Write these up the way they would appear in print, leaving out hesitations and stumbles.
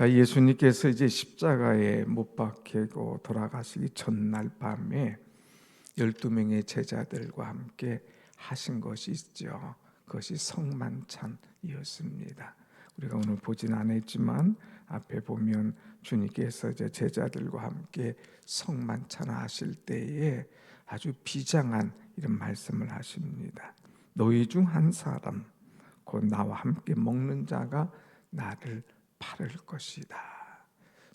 자, 예수님께서 이제 십자가에 못 박히고 돌아가시기 전날 밤에 12명의 제자들과 함께 하신 것이 있죠. 그것이 성만찬이었습니다. 우리가 오늘 보진 않았지만 앞에 보면 주님께서 이제 제자들과 함께 성만찬을 하실 때에 아주 비장한 이런 말씀을 하십니다. 너희 중 한 사람, 곧 나와 함께 먹는 자가 나를 팔을 것이다.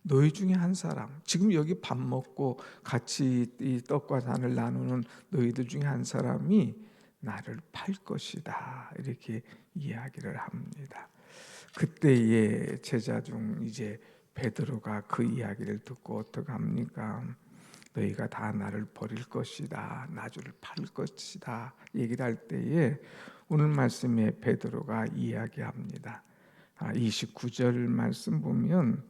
너희 중에 한 사람, 지금 여기 밥 먹고 같이 이 떡과 잔을 나누는 너희들 중에 한 사람이 나를 팔 것이다. 이렇게 이야기를 합니다. 그때의 제자 중 이제 베드로가 그 이야기를 듣고 어떻게 합니까? 너희가 다 나를 버릴 것이다. 나를 팔 것이다. 얘기를 할 때에 오늘 말씀에 베드로가 이야기합니다. 29절 말씀 보면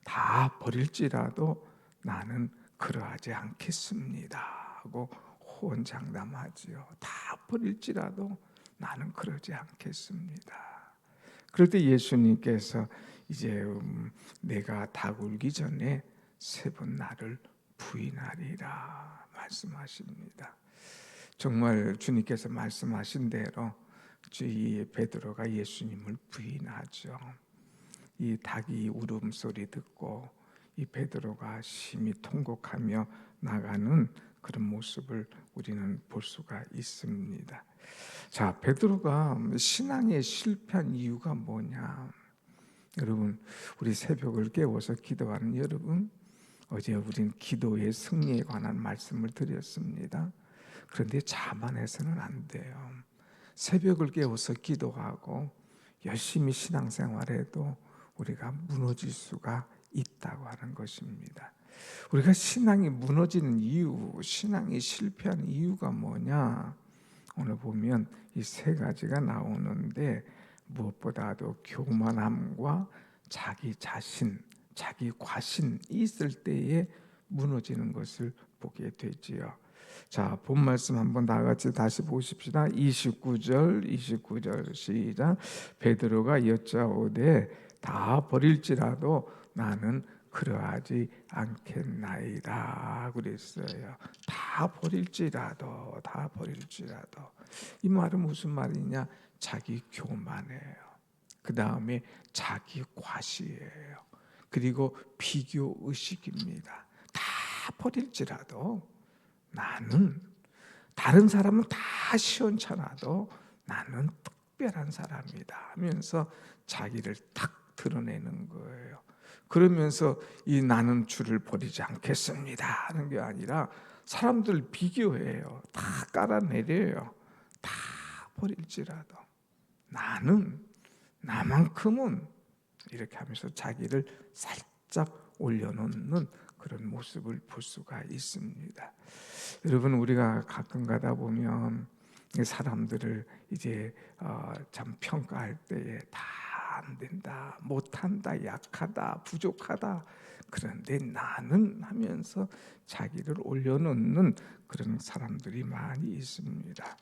다 버릴지라도 나는 그러하지 않겠습니다 하고 호언장담하지요. 다 버릴지라도 나는 그러지 않겠습니다. 그럴 때 예수님께서 이제 내가 다 굴기 전에 3번 나를 부인하리라 말씀하십니다. 정말 주님께서 말씀하신 대로 이 베드로가 예수님을 부인하죠. 이 닭이 울음소리 듣고 이 베드로가 심히 통곡하며 나가는 그런 모습을 우리는 볼 수가 있습니다. 자, 베드로가 신앙에 실패한 이유가 뭐냐? 여러분, 우리 새벽을 깨워서 기도하는 여러분, 어제 우린 기도의 승리에 관한 말씀을 드렸습니다. 그런데 자만해서는 안 돼요. 새벽을 깨워서 기도하고 열심히 신앙생활해도 우리가 무너질 수가 있다고 하는 것입니다. 우리가 신앙이 무너지는 이유, 신앙이 실패한 이유가 뭐냐? 오늘 보면 이 3가지가 나오는데 무엇보다도 교만함과 자기 자신, 자기 과신이 있을 때에 무너지는 것을 보게 되지요. 자, 본 말씀 한번 다 같이 다시 보십시다. 29절 시작. 베드로가 여짜오되 다 버릴지라도 나는 그러하지 않겠나이다 그랬어요. 다 버릴지라도 이 말은 무슨 말이냐? 자기 교만이에요. 그 다음에 자기 과시예요. 그리고 비교 의식입니다. 다 버릴지라도 나는, 다른 사람은 다 시원찮아도 나는 특별한 사람이다 하면서 자기를 탁 드러내는 거예요. 그러면서 이 나는 주를 버리지 않겠습니다 하는 게 아니라 사람들 비교해요. 다 깔아내려요. 다 버릴지라도 나는, 나만큼은, 이렇게 하면서 자기를 살짝 올려놓는 그런 모습을 볼 수가 있습니다. 여러분, 우리가 가끔 가다 보면 사람들을 이제 참 평가할 때에 다 안 된다, 못한다, 약하다, 부족하다, 그런데 나는 하면서 자기를 올려놓는 그런 사람들이 많이 있습니다.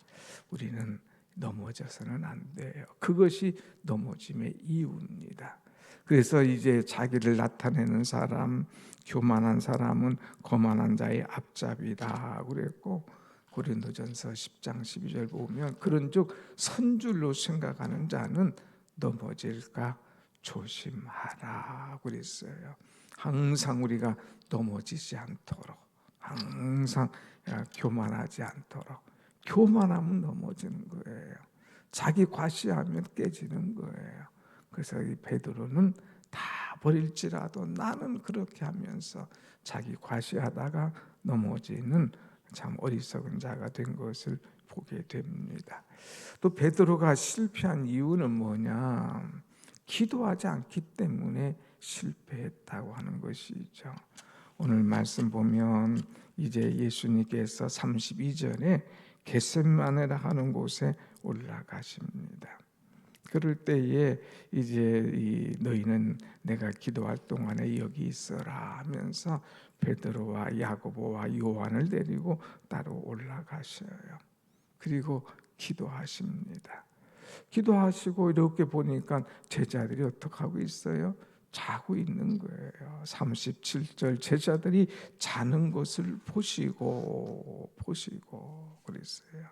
우리는 넘어져서는 안 돼요. 그것이 넘어짐의 이유입니다. 그래서 이제 자기를 나타내는 사람, 교만한 사람은 거만한 자의 앞잡이다 그랬고, 고린도전서 10장 12절 보면 그런즉 선줄로 생각하는 자는 넘어질까 조심하라 그랬어요. 항상 우리가 넘어지지 않도록, 항상 교만하지 않도록. 교만하면 넘어지는 거예요. 자기 과시하면 깨지는 거예요. 그래서 이 베드로는 다 버릴지라도 나는 그렇게 하면서 자기 과시하다가 넘어지는 참 어리석은 자가 된 것을 보게 됩니다. 또 베드로가 실패한 이유는 뭐냐? 기도하지 않기 때문에 실패했다고 하는 것이죠. 오늘 말씀 보면 이제 예수님께서 32절에 겟세마네라 하는 곳에 올라가십니다. 그럴 때에 이제 너희는 내가 기도할 동안에 여기 있어라 하면서 베드로와 야고보와 요한을 데리고 따로 올라가셔요. 그리고 기도하십니다. 기도하시고 이렇게 보니까 제자들이 어떻게 하고 있어요? 자고 있는 거예요. 37절 제자들이 자는 것을 보시고 그랬어요.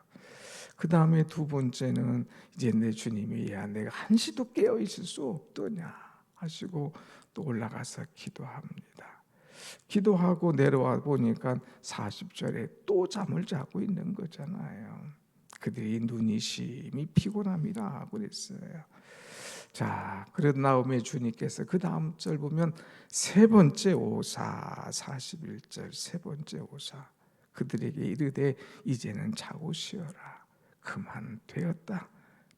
그 다음에 두 번째는 이제 내 주님이 야 내가 한시도 깨어 있을 수 없더냐 하시고 또 올라가서 기도합니다. 기도하고 내려와 보니까 40절에 또 잠을 자고 있는 거잖아요. 그들이 눈이 심히 피곤함이라 그랬어요. 자, 그런 다음에 주님께서 그 다음 절 보면 세 번째 오사 41절 세 번째 오사 그들에게 이르되 이제는 자고 쉬어라 그만 되었다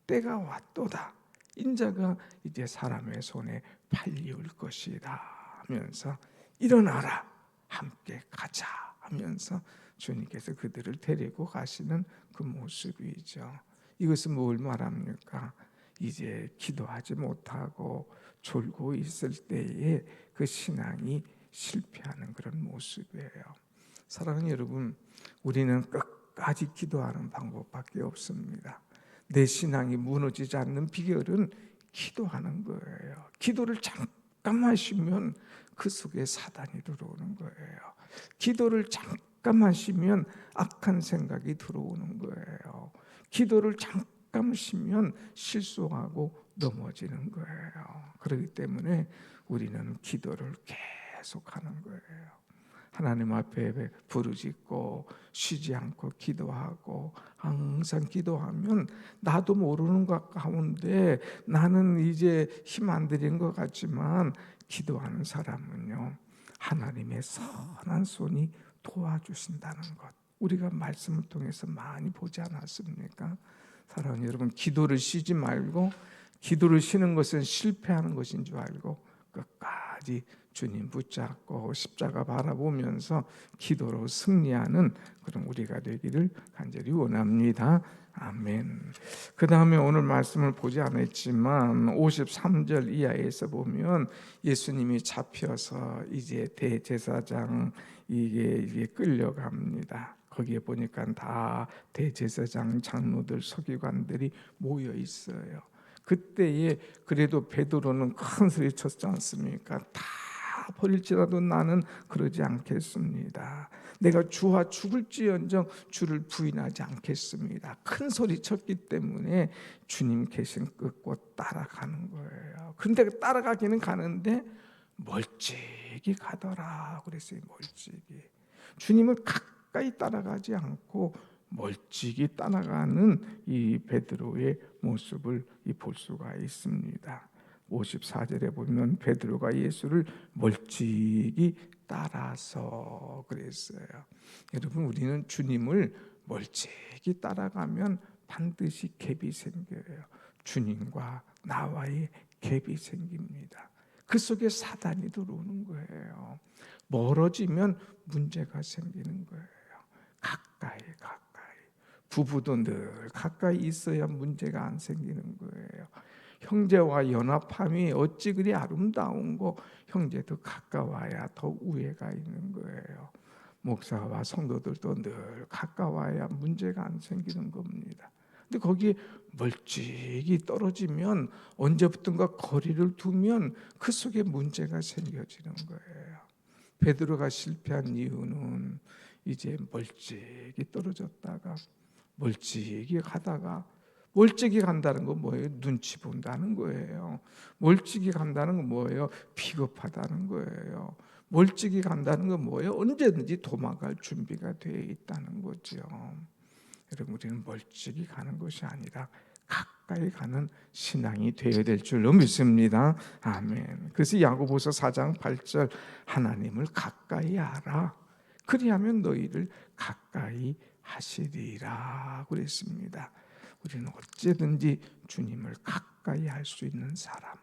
때가 왔도다 인자가 이제 사람의 손에 팔리울 것이다 하면서 일어나라 함께 가자 하면서 주님께서 그들을 데리고 가시는 그 모습이죠. 이것은 뭘 말합니까? 이제 기도하지 못하고 졸고 있을 때에 그 신앙이 실패하는 그런 모습이에요. 사랑하는 여러분, 우리는 끝까지 기도하는 방법밖에 없습니다. 내 신앙이 무너지지 않는 비결은 기도하는 거예요. 기도를 잠깐만 쉬면 그 속에 사단이 들어오는 거예요. 기도를 잠깐만 쉬면 악한 생각이 들어오는 거예요. 기도를 잠깐 쉬면 실수하고 넘어지는 거예요. 그렇기 때문에 우리는 기도를 계속하는 거예요. 하나님 앞에 부르짖고 쉬지 않고 기도하고 항상 기도하면 나도 모르는 것 가운데 나는 이제 힘 안 들인 것 같지만 기도하는 사람은요 하나님의 선한 손이 도와주신다는 것 우리가 말씀을 통해서 많이 보지 않았습니까? 사랑하는 여러분, 기도를 쉬지 말고 기도를 쉬는 것은 실패하는 것인 줄 알고 끝까지 주님 붙잡고 십자가 바라보면서 기도로 승리하는 그런 우리가 되기를 간절히 원합니다. 아멘. 그 다음에 오늘 말씀을 보지 않았지만 53절 이하에서 보면 예수님이 잡혀서 이제 대제사장 이게 끌려갑니다. 거기에 보니까 다 대제사장 장로들 서기관들이 모여 있어요. 그때에 그래도 베드로는 큰 소리 쳤지 않습니까? 다 버릴지라도 나는 그러지 않겠습니다. 내가 주와 죽을지언정 주를 부인하지 않겠습니다. 큰 소리 쳤기 때문에 주님 계신 끝고 따라가는 거예요. 그런데 따라가기는 가는데 멀찍이 가더라 그랬어요. 멀찍이. 주님을 가까이 따라가지 않고 멀찍이 따라가는 이 베드로의 모습을 볼 수가 있습니다. 54절에 보면 베드로가 예수를 멀찍이 따라서 그랬어요. 여러분 우리는 주님을 멀찍이 따라가면 반드시 갭이 생겨요. 주님과 나와의 갭이 생깁니다. 그 속에 사단이 들어오는 거예요. 멀어지면 문제가 생기는 거예요. 가까이 부부도 늘 가까이 있어야 문제가 안 생기는 거예요. 형제와 연합함이 어찌 그리 아름다운고 형제도 가까워야 더 우애가 있는 거예요. 목사와 성도들도 늘 가까워야 문제가 안 생기는 겁니다. 근데 거기 멀찍이 떨어지면 언제부턴가 거리를 두면 그 속에 문제가 생겨지는 거예요. 베드로가 실패한 이유는 이제 멀찍이 떨어졌다가 멀찍이 가다가 멀찍이 간다는 건 뭐예요? 눈치 본다는 거예요. 멀찍이 간다는 건 뭐예요? 비겁하다는 거예요. 멀찍이 간다는 건 뭐예요? 언제든지 도망갈 준비가 되어 있다는 거죠. 여러분 우리는 멀찍이 가는 것이 아니라 가까이 가는 신앙이 되어야 될 줄로 믿습니다. 아멘. 그래서 야고보서 4장 8절 하나님을 가까이 알아. 그리하면 너희를 가까이 하시리라 그랬습니다. 우리는 어찌든지 주님을 가까이 할 수 있는 사람,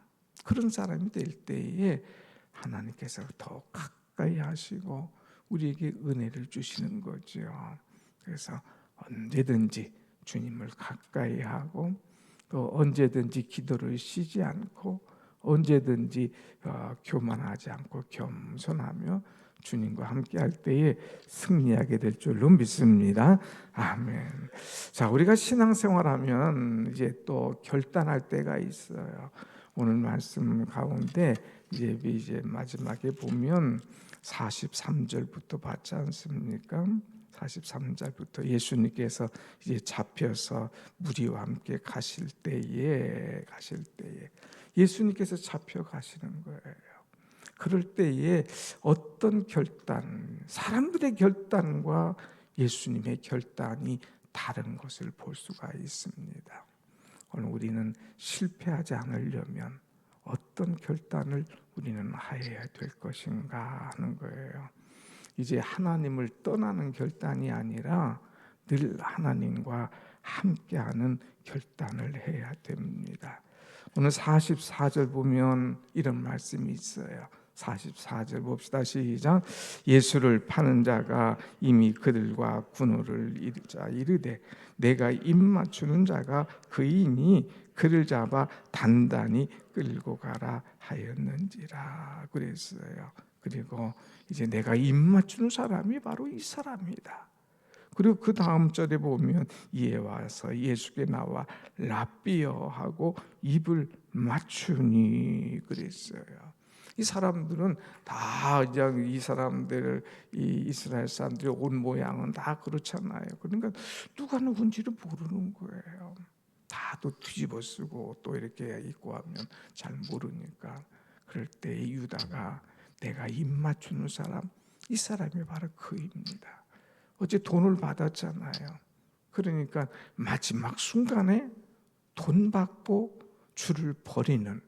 그런 사람이 될 때에 하나님께서 더 가까이 하시고 우리에게 은혜를 주시는 거죠. 그래서 언제든지 주님을 가까이 하고 또 언제든지 기도를 쉬지 않고 언제든지 교만하지 않고 겸손하며 주님과 함께 할 때에 승리하게 될 줄로 믿습니다. 아멘. 자, 우리가 신앙생활하면 이제 또 결단할 때가 있어요. 오늘 말씀 가운데 이제 마지막에 보면 43절부터 봤지 않습니까? 43절부터 예수님께서 이제 잡혀서 무리와 함께 가실 때에 예수님께서 잡혀 가시는 거예요. 그럴 때에 어떤 결단, 사람들의 결단과 예수님의 결단이 다른 것을 볼 수가 있습니다. 오늘 우리는 실패하지 않으려면 어떤 결단을 우리는 하여야 될 것인가 하는 거예요. 이제 하나님을 떠나는 결단이 아니라 늘 하나님과 함께하는 결단을 해야 됩니다. 오늘 44절 보면 이런 말씀이 있어요. 44절 봅시다. 시작. 예수를 파는 자가 이미 그들과 군호를 이르자 이르되 내가 입맞추는 자가 그이니 그를 잡아 단단히 끌고 가라 하였는지라 그랬어요. 그리고 이제 내가 입맞추는 사람이 바로 이 사람이다. 그리고 그 다음 절에 보면 이에 와서 예수께 나와 라삐어 하고 입을 맞추니 그랬어요. 이 사람들은 다 그냥 이 사람들, 이 이스라엘 사람들의 옷 모양은 다 그렇잖아요. 그러니까 누가 누군지를 모르는 거예요. 다 또 뒤집어 쓰고 또 이렇게 입고 하면 잘 모르니까. 그럴 때 유다가 내가 입 맞추는 사람, 이 사람이 바로 그입니다. 어제 돈을 받았잖아요. 그러니까 마지막 순간에 돈 받고 줄을 버리는,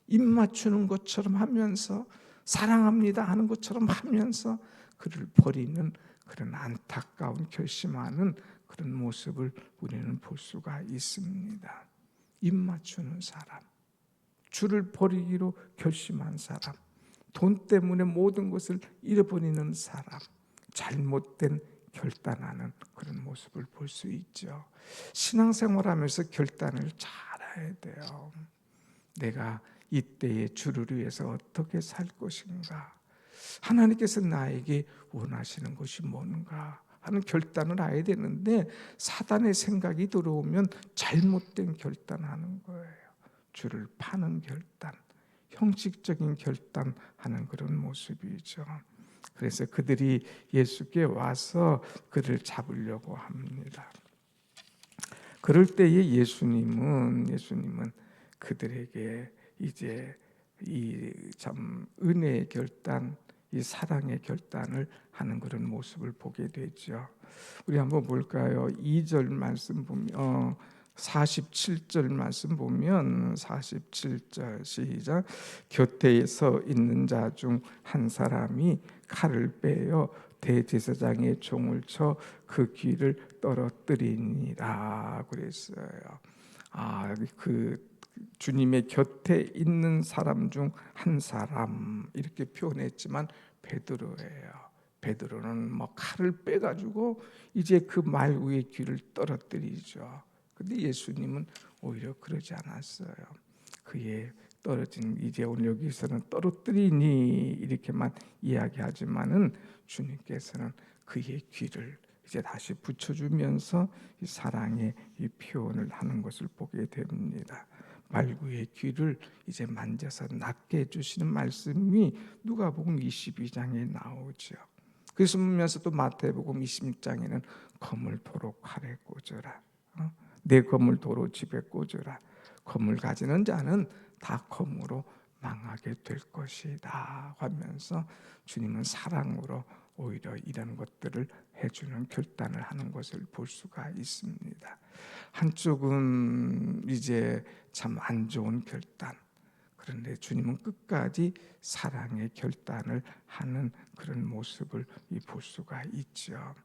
입 맞추는 것처럼 하면서 사랑합니다 하는 것처럼 하면서 그를 버리는 그런 안타까운 결심하는 그런 모습을 우리는 볼 수가 있습니다. 입 맞추는 사람, 줄을 버리기로 결심한 사람, 돈 때문에 모든 것을 잃어버리는 사람, 잘못된 결단하는 그런 모습을 볼 수 있죠. 신앙생활하면서 결단을 잘해야 돼요. 내가 이때의 주를 위해서 어떻게 살 것인가? 하나님께서 나에게 원하시는 것이 뭔가 하는 결단을 해야 되는데 사단의 생각이 들어오면 잘못된 결단하는 거예요. 주를 파는 결단, 형식적인 결단하는 그런 모습이죠. 그래서 그들이 예수께 와서 그를 잡으려고 합니다. 그럴 때에 예수님은 그들에게 이제 이 참 은혜의 결단, 이 사랑의 결단을 하는 그런 모습을 보게 되죠. 우리 한번 볼까요? 2절 말씀 보면 47절 말씀 보면 47절 시작. 곁에 서 있는 자 중 한 사람이 칼을 빼어 대제사장의 종을 쳐 그 귀를 떨어뜨리니라 그랬어요. 그 주님의 곁에 있는 사람 중 한 사람 이렇게 표현했지만 베드로예요. 베드로는 칼을 빼가지고 이제 그 말 위에 귀를 떨어뜨리죠. 근데 예수님은 오히려 그러지 않았어요. 그의 떨어진 이제 오늘 여기서는 떨어뜨리니 이렇게만 이야기하지만은 주님께서는 그의 귀를 이제 다시 붙여주면서 이 사랑의 이 표현을 하는 것을 보게 됩니다. 말구의 귀를 이제 만져서 낫게 해주시는 말씀이 누가복음 22장에 나오죠. 그래서 보면서 또 마태복음 26장에는 검을 도로 칼에 꽂으라. 내 검을 도로 집에 꽂으라. 검을 가지는 자는 다 검으로 망하게 될 것이다 하면서 주님은 사랑으로 오히려 이런 것들을 해주는 결단을 하는 것을 볼 수가 있습니다. 한쪽은 이제 참 안 좋은 결단, 그런데 주님은 끝까지 사랑의 결단을 하는 그런 모습을 볼 수가 있죠.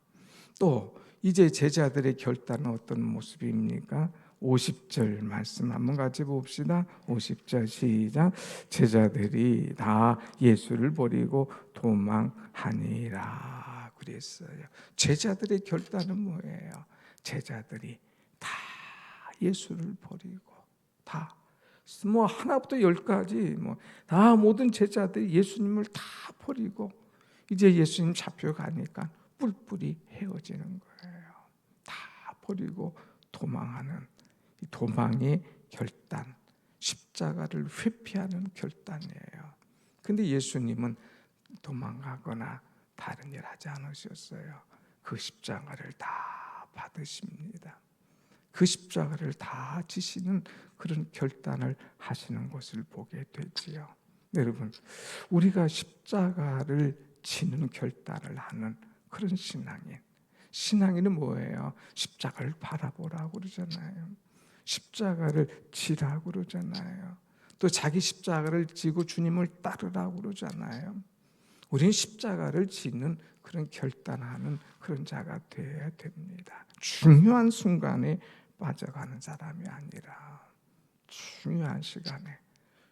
또 이제 제자들의 결단은 어떤 모습입니까? 50절 말씀 한번 같이 봅시다. 50절 시작. 제자들이 다 예수를 버리고 도망하니라 그랬어요. 제자들의 결단은 뭐예요? 제자들이 다 예수를 버리고 다 하나부터 열까지 다 모든 제자들이 예수님을 다 버리고 이제 예수님 잡혀가니까 뿔뿔이 헤어지는 거예요. 다 버리고 도망하는 이 도망의 결단, 십자가를 회피하는 결단이에요. 근데 예수님은 도망가거나 다른 일 하지 않으셨어요. 그 십자가를 다 받으십니다. 그 십자가를 다 지시는 그런 결단을 하시는 것을 보게 되지요. 여러분, 우리가 십자가를 지는 결단을 하는 그런 신앙인은 뭐예요? 십자가를 바라보라고 그러잖아요. 십자가를 지라고 그러잖아요. 또 자기 십자가를 지고 주님을 따르라고 그러잖아요. 우리는 십자가를 지는 그런 결단하는 그런 자가 되어야 됩니다. 중요한 순간에 빠져가는 사람이 아니라 중요한 시간에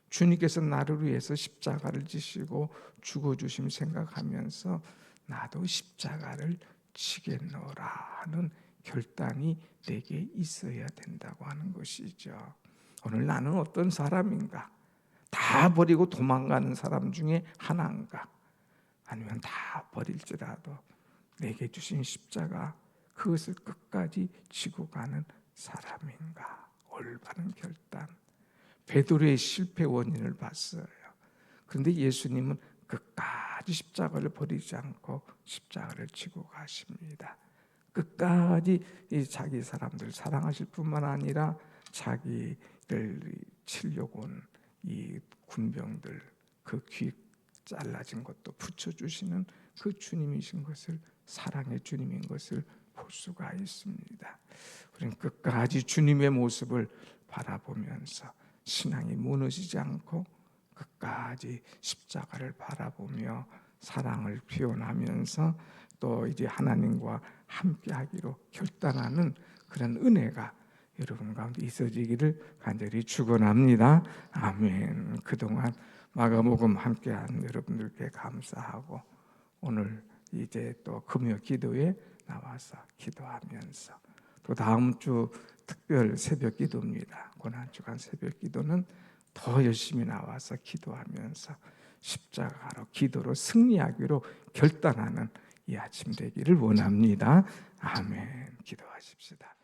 주님께서 나를 위해서 십자가를 지시고 죽어주심 생각하면서 나도 십자가를 지겠노라 하는 결단이 내게 있어야 된다고 하는 것이죠. 오늘 나는 어떤 사람인가? 다 버리고 도망가는 사람 중에 하나인가? 아니면 다 버릴지라도 내게 주신 십자가 그것을 끝까지 지고 가는 사람인가? 올바른 결단. 베드로의 실패 원인을 봤어요. 그런데 예수님은 끝까지 십자가를 버리지 않고 십자가를 지고 가십니다. 끝까지 자기 사람들 사랑하실 뿐만 아니라 자기를 치려고 온 이 군병들 그 귀 잘라진 것도 붙여주시는 그 주님이신 것을, 사랑의 주님인 것을 볼 수가 있습니다. 우리는 끝까지 주님의 모습을 바라보면서 신앙이 무너지지 않고 끝까지 십자가를 바라보며 사랑을 표현하면서 또 이제 하나님과 함께하기로 결단하는 그런 은혜가 여러분 가운데 있어지기를 간절히 축원합니다. 아멘. 그동안 마가복음 함께한 여러분들께 감사하고 오늘 이제 또 금요 기도에 나와서 기도하면서 또 다음 주 특별 새벽 기도입니다. 고난 주간 새벽 기도는 더 열심히 나와서 기도하면서 십자가로 기도로 승리하기로 결단하는 이 아침 되기를 원합니다. 아멘. 기도하십시다.